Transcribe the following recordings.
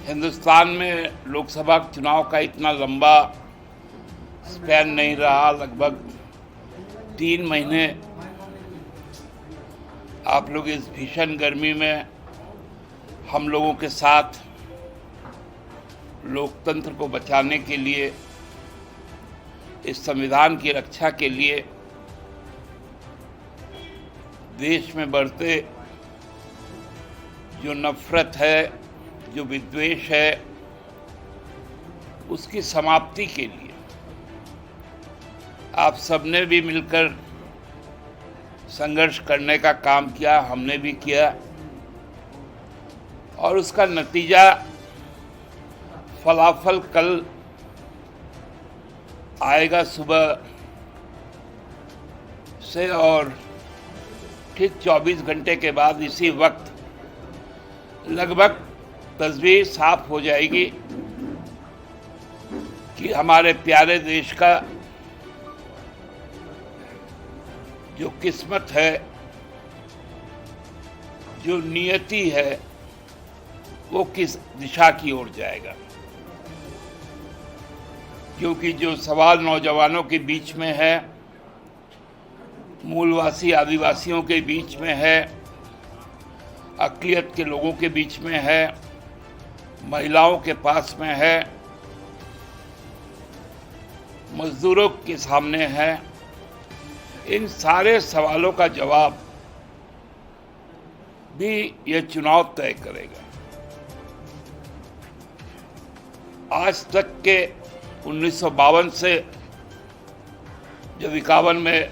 हिंदुस्तान में लोकसभा चुनाव का इतना लंबा स्पैन नहीं रहा। लगभग 3 महीने आप लोग इस भीषण गर्मी में हम लोगों के साथ लोकतंत्र को बचाने के लिए, इस संविधान की रक्षा के लिए देश में बढ़ते जो नफरत है, जो विद्वेष है, उसकी समाप्ति के लिए आप सबने भी मिलकर संघर्ष करने का काम किया, हमने भी किया और उसका नतीजा फलाफल कल आएगा सुबह से, और ठीक 24 घंटे के बाद इसी वक्त लगभग तस्वीर साफ हो जाएगी कि हमारे प्यारे देश का जो किस्मत है, जो नियति है, वो किस दिशा की ओर जाएगा। क्योंकि जो सवाल नौजवानों के बीच में है, मूलवासी आदिवासियों के बीच में है, अक़लियत के लोगों के बीच में है, महिलाओं के पास में है, मजदूरों के सामने है, इन सारे सवालों का जवाब भी यह चुनाव तय करेगा। आज तक के 1952 से जब 51 में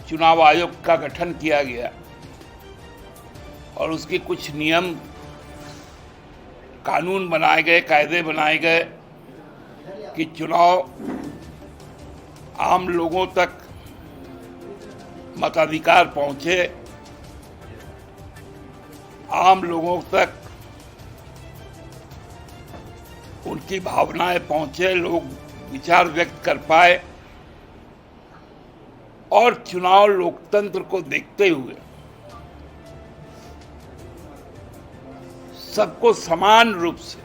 चुनाव आयोग का गठन किया गया और उसके कुछ नियम कानून बनाए गए, कायदे बनाए गए कि चुनाव आम लोगों तक मताधिकार पहुंचे, आम लोगों तक उनकी भावनाएं पहुंचे, लोग विचार व्यक्त कर पाए और चुनाव लोकतंत्र को देखते हुए सबको समान रूप से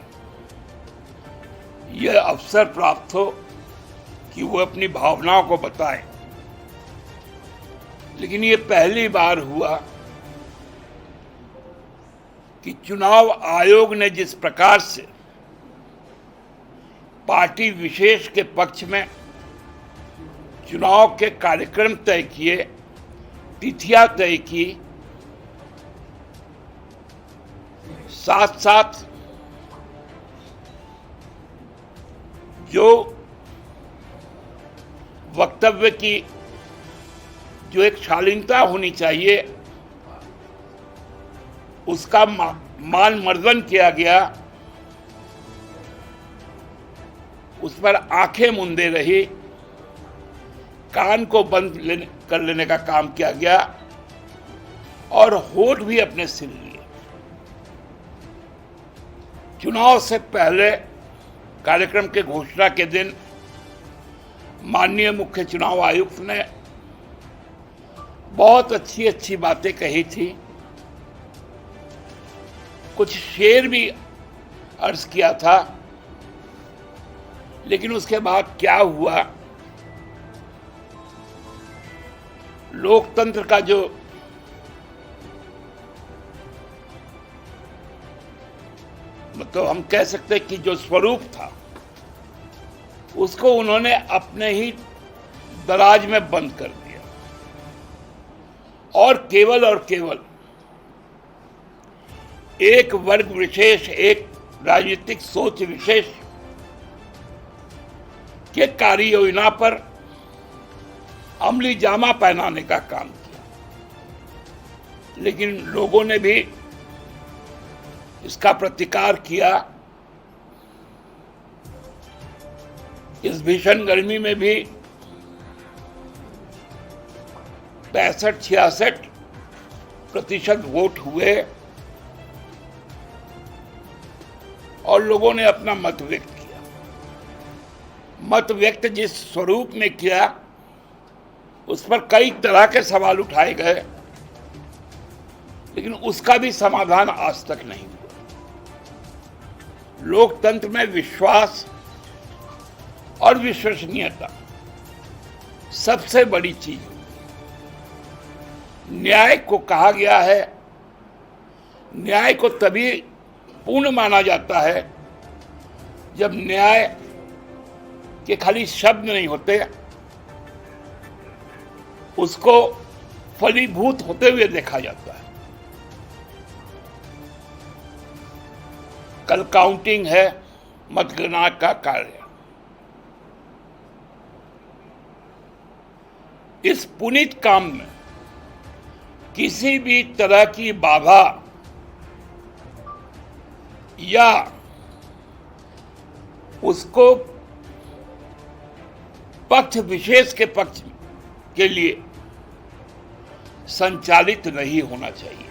यह अवसर प्राप्त हो कि वो अपनी भावनाओं को बताएं। लेकिन ये पहली बार हुआ कि चुनाव आयोग ने जिस प्रकार से पार्टी विशेष के पक्ष में चुनाव के कार्यक्रम तय किए, तिथियां तय की, साथ साथ जो वक्तव्य की जो एक शालीनता होनी चाहिए उसका मान मर्दन किया गया, उस पर आंखें मूंदे रही, कान को बंद कर लेने का काम किया गया और होठ भी अपने सिल लिए। चुनाव से पहले कार्यक्रम के घोषणा के दिन माननीय मुख्य चुनाव आयुक्त ने बहुत अच्छी अच्छी बातें कही थी, कुछ शेर भी अर्ज किया था। लेकिन उसके बाद क्या हुआ, लोकतंत्र का जो मतलब हम कह सकते हैं कि जो स्वरूप था, उसको उन्होंने अपने ही दराज में बंद कर दिया और केवल एक वर्ग विशेष, एक राजनीतिक सोच विशेष के कार्य योजना पर अमली जामा पहनाने का काम किया। लेकिन लोगों ने भी इसका प्रतिकार किया। इस भीषण गर्मी में भी 65-66% वोट हुए और लोगों ने अपना मत व्यक्त किया। मत व्यक्त जिस स्वरूप में किया, उस पर कई तरह के सवाल उठाए गए, लेकिन उसका भी समाधान आज तक नहीं हुआ। लोकतंत्र में विश्वास और विश्वसनीयता सबसे बड़ी चीज है। न्याय को कहा गया है, न्याय को तभी पूर्ण माना जाता है जब न्याय के खाली शब्द नहीं होते, उसको फलीभूत होते हुए देखा जाता है। कल काउंटिंग है, मतगणना का कार्य। इस पुनीत काम में किसी भी तरह की बाधा या उसको पक्ष विशेष के पक्ष के लिए संचालित नहीं होना चाहिए।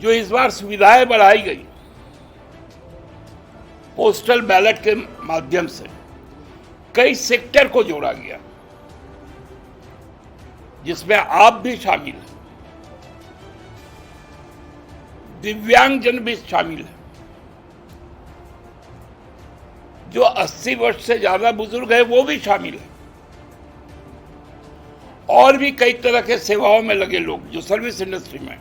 जो इस बार सुविधाएं बढ़ाई गई पोस्टल बैलेट के माध्यम से, कई सेक्टर को जोड़ा गया जिसमें आप भी शामिल हैं, दिव्यांगजन भी शामिल हैं, जो 80 वर्ष से ज्यादा बुजुर्ग है वो भी शामिल है, और भी कई तरह के सेवाओं में लगे लोग जो सर्विस इंडस्ट्री में,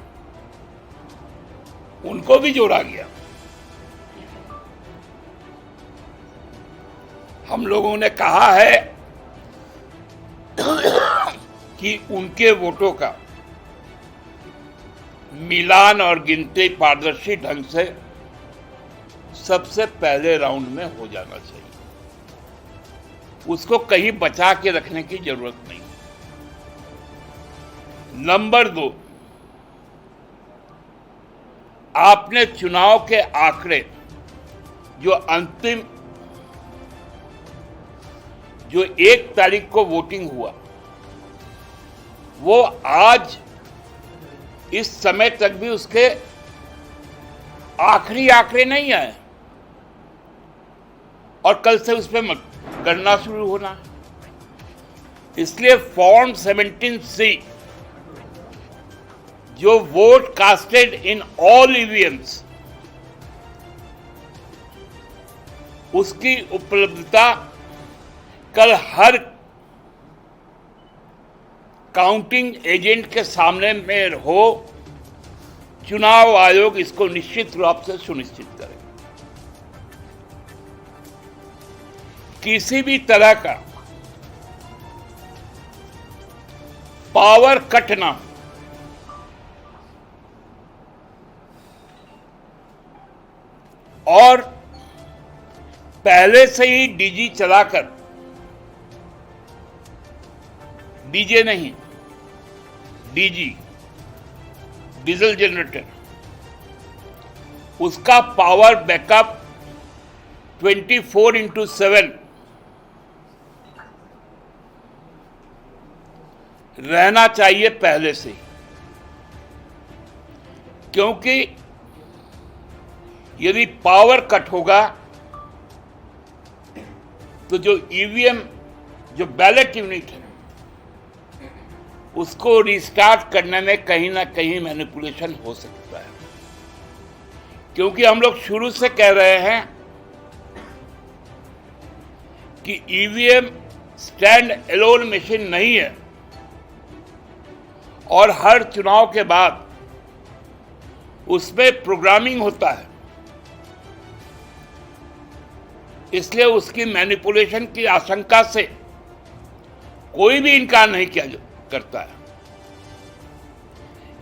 उनको भी जोड़ा गया। हम लोगों ने कहा है कि उनके वोटों का मिलान और गिनती पारदर्शी ढंग से सबसे पहले राउंड में हो जाना चाहिए। उसको कहीं बचा के रखने की जरूरत नहीं। नंबर 2, आपने चुनाव के आंकड़े जो अंतिम जो 1 तारीख को वोटिंग हुआ, वो आज इस समय तक भी उसके आखिरी आंकड़े नहीं आए और कल से उस पर गणना शुरू होना है। इसलिए फॉर्म 17C जो vote casted in all EVMs, उसकी उपलब्धता कल हर काउंटिंग एजेंट के सामने में हो, चुनाव आयोग इसको निश्चित रूप से सुनिश्चित करे। किसी भी तरह का पावर कट ना हो, और पहले से ही डीजी चलाकर, डीजे नहीं, डीजी डीजल जनरेटर, उसका पावर बैकअप 24/7 रहना चाहिए पहले से, क्योंकि यदि पावर कट होगा तो जो ईवीएम, जो बैलेट यूनिट है, उसको रिस्टार्ट करने में कहीं ना कहीं मैनिपुलेशन हो सकता है। क्योंकि हम लोग शुरू से कह रहे हैं कि ईवीएम स्टैंड एलोन मशीन नहीं है, और हर चुनाव के बाद उसमें प्रोग्रामिंग होता है, इसलिए उसकी मैनिपुलेशन की आशंका से कोई भी इनकार नहीं किया करता है।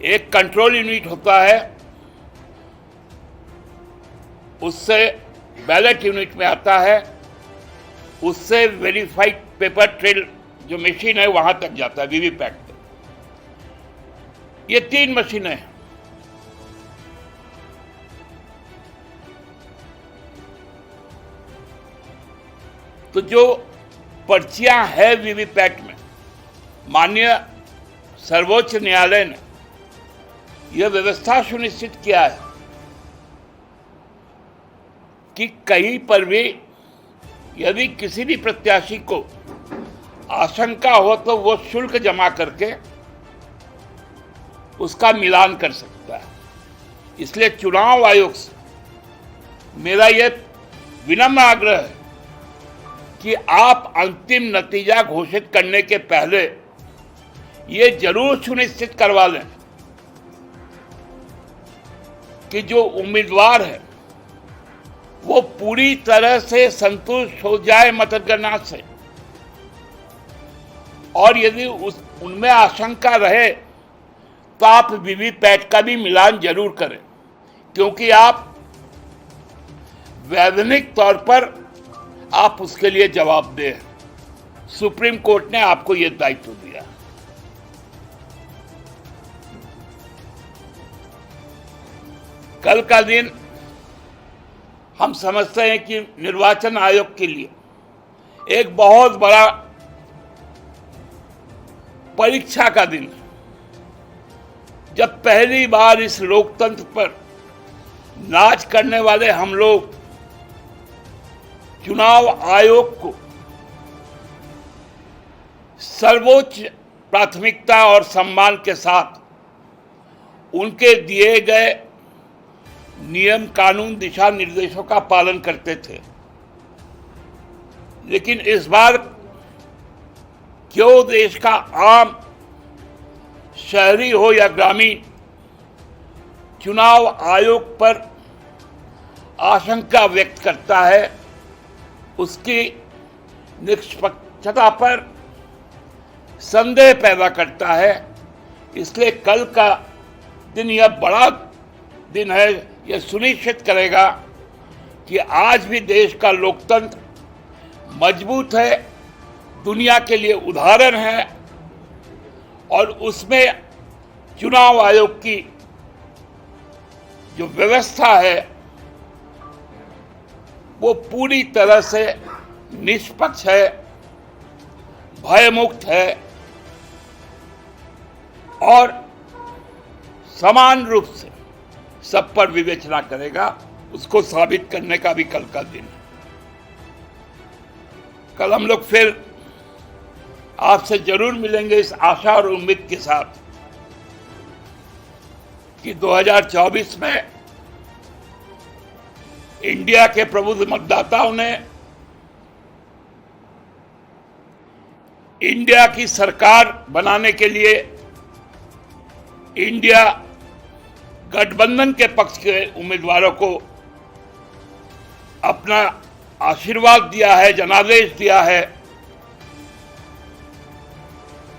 एक कंट्रोल यूनिट होता है, उससे बैलेट यूनिट में आता है, उससे वेरीफाइड पेपर ट्रेल जो मशीन है वहां तक जाता है, वीवीपैट तक। ये 3 मशीनें हैं। तो जो पर्चियां हैं वीवीपैट में, माननीय सर्वोच्च न्यायालय ने यह व्यवस्था सुनिश्चित किया है कि कहीं पर भी यदि किसी भी प्रत्याशी को आशंका हो तो वो शुल्क जमा करके उसका मिलान कर सकता है। इसलिए चुनाव आयोग से मेरा यह विनम्र आग्रह है कि आप अंतिम नतीजा घोषित करने के पहले ये जरूर सुनिश्चित करवा लें कि जो उम्मीदवार है वो पूरी तरह से संतुष्ट हो जाए मतगणना से, और यदि उनमें आशंका रहे तो आप वीवीपैट का भी मिलान जरूर करें, क्योंकि आप वैधानिक तौर पर आप उसके लिए जवाबदेह हैं। सुप्रीम कोर्ट ने आपको यह दायित्व दिया। कल का दिन हम समझते हैं कि निर्वाचन आयोग के लिए एक बहुत बड़ा परीक्षा का दिन है, जब पहली बार इस लोकतंत्र पर नाज करने वाले हम लोग चुनाव आयोग को सर्वोच्च प्राथमिकता और सम्मान के साथ उनके दिए गए नियम कानून दिशा निर्देशों का पालन करते थे। लेकिन इस बार क्यों देश का आम शहरी हो या ग्रामीण चुनाव आयोग पर आशंका व्यक्त करता है, उसकी निष्पक्षता पर संदेह पैदा करता है। इसलिए कल का दिन यह बड़ा दिन है, यह सुनिश्चित करेगा कि आज भी देश का लोकतंत्र मजबूत है, दुनिया के लिए उदाहरण है, और उसमें चुनाव आयोग की जो व्यवस्था है वो पूरी तरह से निष्पक्ष है, भयमुक्त है और समान रूप से सब पर विवेचना करेगा। उसको साबित करने का भी कल का दिन है। कल हम लोग फिर आपसे जरूर मिलेंगे इस आशा और उम्मीद के साथ कि 2024 में इंडिया के प्रबुद्ध मतदाताओं ने इंडिया की सरकार बनाने के लिए इंडिया गठबंधन के पक्ष के उम्मीदवारों को अपना आशीर्वाद दिया है, जनादेश दिया है।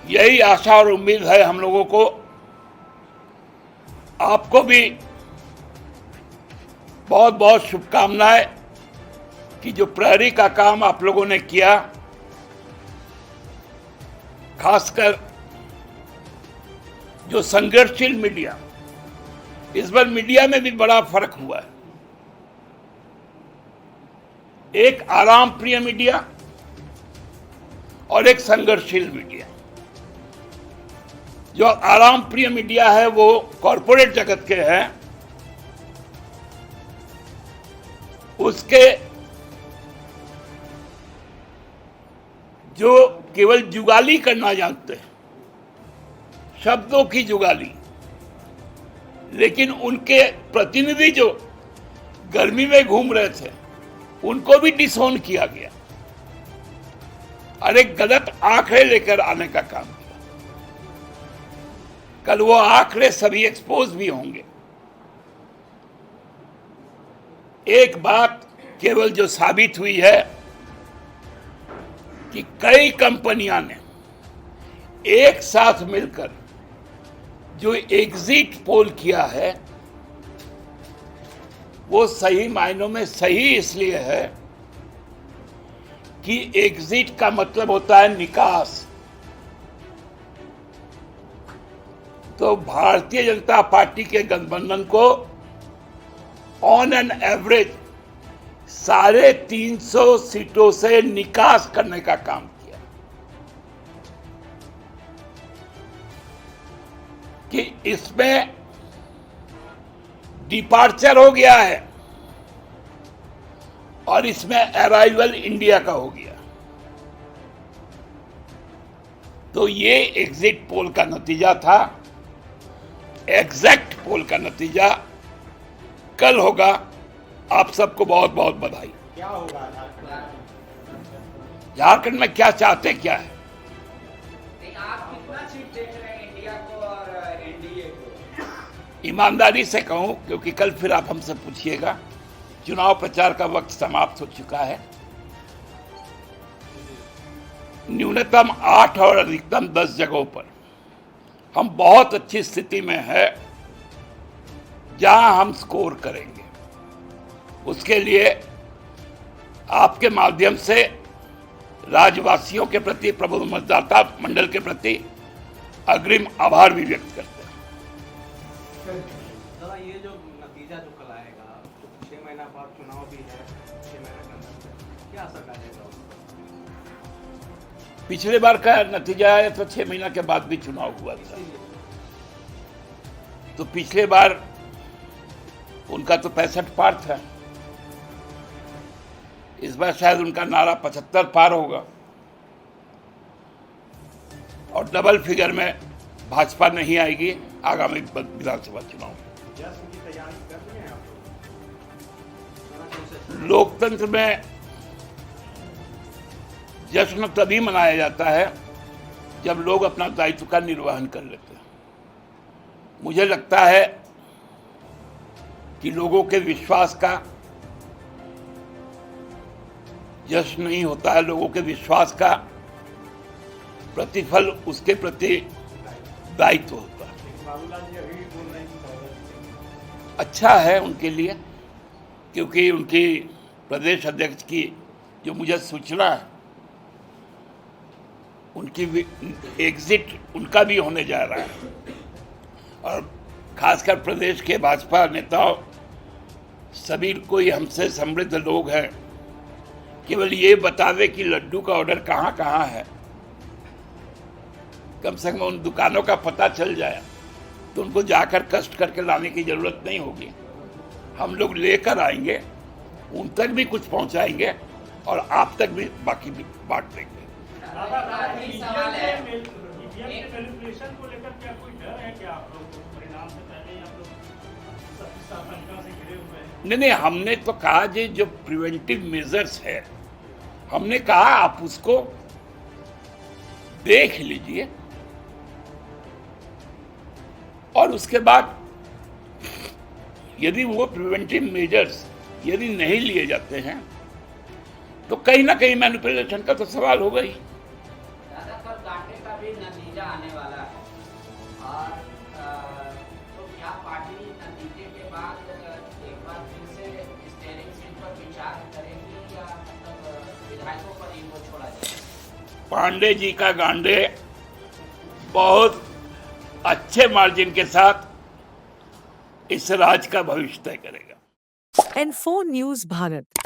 यही आशा और उम्मीद है हम लोगों को। आपको भी बहुत बहुत शुभकामनाएं कि जो प्रहरी का काम आप लोगों ने किया, खासकर जो संघर्षशील मीडिया, इस बार मीडिया में भी बड़ा फर्क हुआ है। एक आराम प्रिय मीडिया और एक संघर्षशील मीडिया। जो आराम प्रिय मीडिया है वो कॉरपोरेट जगत के हैं, उसके जो केवल जुगाली करना जानते हैं, शब्दों की जुगाली, लेकिन उनके प्रतिनिधि जो गर्मी में घूम रहे थे उनको भी डिसोन किया गया और एक गलत आंकड़े लेकर आने का काम किया। कल वो आंकड़े सभी एक्सपोज भी होंगे। एक बात केवल जो साबित हुई है कि कई कंपनियां ने एक साथ मिलकर जो एग्जिट पोल किया है वो सही मायनों में सही इसलिए है कि एग्जिट का मतलब होता है निकास। तो भारतीय जनता पार्टी के गठबंधन को ऑन एन एवरेज 350 सीटों से निकास करने का काम किया कि इसमें डिपार्चर हो गया है और इसमें अराइवल इंडिया का हो गया। तो ये एग्जिट पोल का नतीजा था, एग्जैक्ट पोल का नतीजा कल होगा। आप सबको बहुत बहुत बधाई। क्या होगा झारखंड में क्या चाहते क्या है? आप कितना सीट देख रहे हैं इंडिया को और एनडीए को? ईमानदारी से कहूं, क्योंकि कल फिर आप हमसे पूछिएगा, चुनाव प्रचार का वक्त समाप्त हो चुका है। न्यूनतम 8 और अधिकतम 10 जगहों पर हम बहुत अच्छी स्थिति में है जहां हम स्कोर करेंगे। उसके लिए आपके माध्यम से राज्यवासियों के प्रति, प्रबुद्ध मतदाता मंडल के प्रति अग्रिम आभार भी व्यक्त करते हैं। दादा, ये जो नतीजा जो कल आएगा, 6 महीना बाद चुनाव भी है, 6 महीना के अंदर क्या असर डालेगा? पिछले बार का नतीजा आया तो 6 महीना के बाद भी चुनाव हुआ था, तो पिछले बार उनका तो 65 पार था। इस बार शायद उनका नारा 75 पार होगा और डबल फिगर में भाजपा नहीं आएगी आगामी विधानसभा चुनाव में। जश्न की तैयारी कर रहे हैं आप लोग? लोकतंत्र में जश्न तभी मनाया जाता है जब लोग अपना दायित्व का निर्वहन कर लेते हैं। मुझे लगता है कि लोगों के विश्वास का जश्न नहीं होता है, लोगों के विश्वास का प्रतिफल उसके प्रति दायित्व होता है। बाबूलाल जी अभी भी बोल रहे हैं कि कांग्रेस अच्छा है उनके लिए, क्योंकि उनकी प्रदेश अध्यक्ष की जो मुझे सूचना है, उनकी एग्जिट उनका भी होने जा रहा है। और खासकर प्रदेश के भाजपा नेताओं सभी कोई हमसे समृद्ध लोग हैं, केवल ये बता दे कि लड्डू का ऑर्डर कहाँ कहाँ है, कम से कम उन दुकानों का पता चल जाए तो उनको जाकर कष्ट करके लाने की जरूरत नहीं होगी। हम लोग लेकर आएंगे, उन तक भी कुछ पहुंचाएंगे और आप तक भी बाकी भी बांट देंगे। मैनिपुलेशन को लेकर क्या कोई डर है क्या आप लोग? परिणाम से पहले आप लोग सबकी आशंका से घिरे हुए हैं? नहीं, हमने तो कहा जी जो प्रिवेंटिव मेजर्स है, हमने कहा आप उसको देख लीजिए और उसके बाद यदि वो प्रिवेंटिव मेजर्स यदि नहीं लिए जाते हैं तो कहीं ना कहीं मैनिपुलेशन का तो सवाल होगा ही। दादा, कल कांटे का भी नतीजा आने वाला है और तो क्या पार्टी नतीजे के बाद एक बार फिर से स्टीयरिंग सीट पर विचार करेगी या मतलब विधायकों पर ही वो छोड़ा जाएगा? पांडे जी का गांडे बहुत अच्छे मार्जिन के साथ इस राज्य का भविष्य तय करेगा। N4 news Bharat.